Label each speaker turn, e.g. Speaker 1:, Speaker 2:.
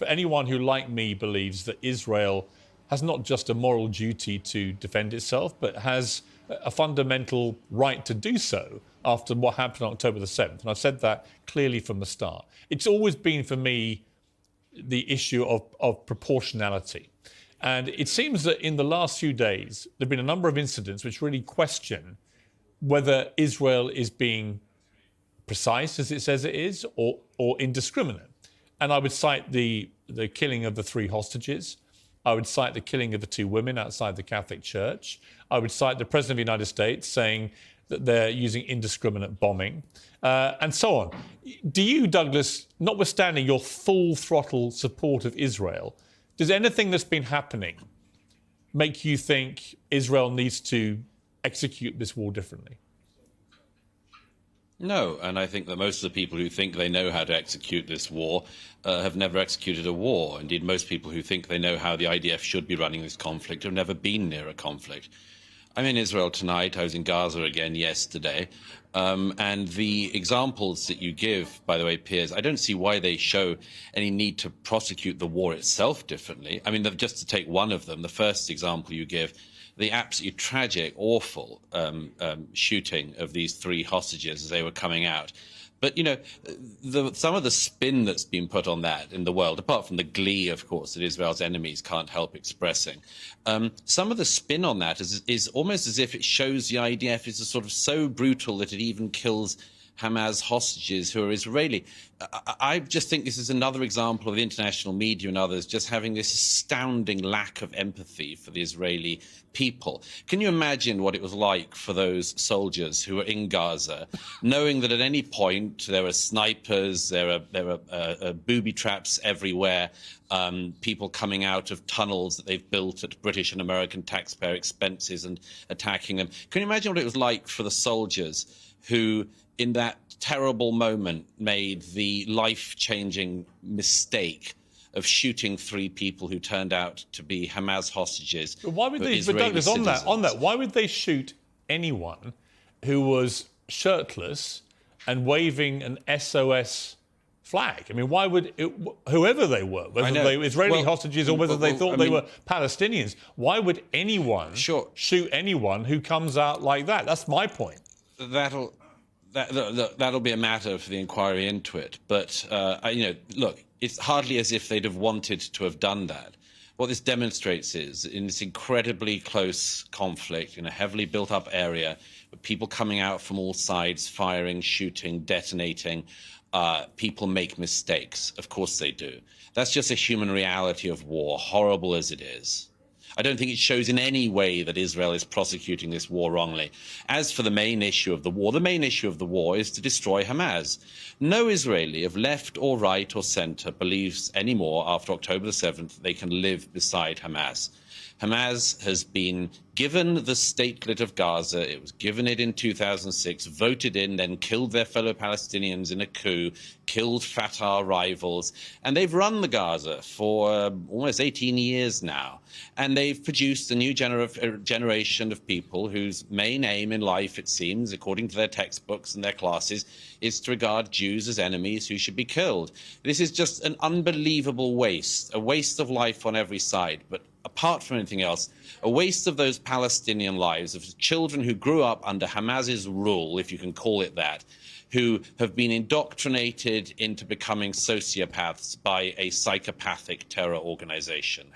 Speaker 1: for anyone who, like me, believes that Israel has not just a moral duty to defend itself, but has a fundamental right to do so after what happened on October the 7th. And I've said that clearly from the start. It's always been, for me, the issue of proportionality. And it seems that in the last few days, there have been a number of incidents which really question whether Israel is being precise, as it says it is, or indiscriminate. And I would cite the killing of the 3 hostages. I would cite the killing of the 2 women outside the Catholic Church. I would cite the President of the United States saying that they're using indiscriminate bombing, and so on. Do you, Douglas, notwithstanding your full throttle support of Israel, does anything that's been happening make you think Israel needs to execute this war differently?
Speaker 2: No, and I think that most of the people who think they know how to execute this war have never executed a war. Indeed, most people who think they know how the IDF should be running this conflict have never been near a conflict. I'm in Israel tonight. I was in Gaza again yesterday. And the examples that you give, by the way, Piers, I don't see why they show any need to prosecute the war itself differently. I mean, just to take one of them, the first example you give, the absolutely tragic, awful shooting of these 3 hostages as they were coming out. But, you know, some of the spin that's been put on that in the world, apart from the glee, of course, that Israel's enemies can't help expressing, some of the spin on that is almost as if it shows the IDF is sort of so brutal that it even kills Hamas hostages who are Israeli. I just think this is another example of the international media and others just having this astounding lack of empathy for the Israeli people. Can you imagine what it was like for those soldiers who were in Gaza, knowing that at any point there are snipers, there are booby traps everywhere, people coming out of tunnels that they've built at British and American taxpayer expenses and attacking them? Can you imagine what it was like for the soldiers who, in that terrible moment, made the life-changing mistake of shooting 3 people who turned out to be Hamas hostages?
Speaker 1: But why would they, but Douglas, on that, why would they shoot anyone who was shirtless and waving an SOS flag? I mean, why would whoever they were, whether they were Israeli hostages or whether they thought they were Palestinians, why would anyone shoot anyone who comes out like that? That's my point.
Speaker 2: That'll be a matter for the inquiry into it. But, you know, look, it's hardly as if they'd have wanted to have done that. What this demonstrates is, in this incredibly close conflict, in a heavily built-up area, with people coming out from all sides, firing, shooting, detonating, people make mistakes. Of course they do. That's just a human reality of war, horrible as it is. I don't think it shows in any way that Israel is prosecuting this war wrongly. As for the main issue of the war is to destroy Hamas. No Israeli of left or right or centre believes anymore after October the 7th they can live beside Hamas. Hamas has been given the statelet of Gaza. It was given it in 2006, voted in, then killed their fellow Palestinians in a coup, killed Fatah rivals. And they've run the Gaza for almost 18 years now. And they've produced a new generation of people whose main aim in life, it seems, according to their textbooks and their classes, is to regard Jews as enemies who should be killed. This is just an unbelievable waste, a waste of life on every side. But apart from anything else, a waste of those Palestinian lives, of children who grew up under Hamas's rule, if you can call it that, who have been indoctrinated into becoming sociopaths by a psychopathic terror organization.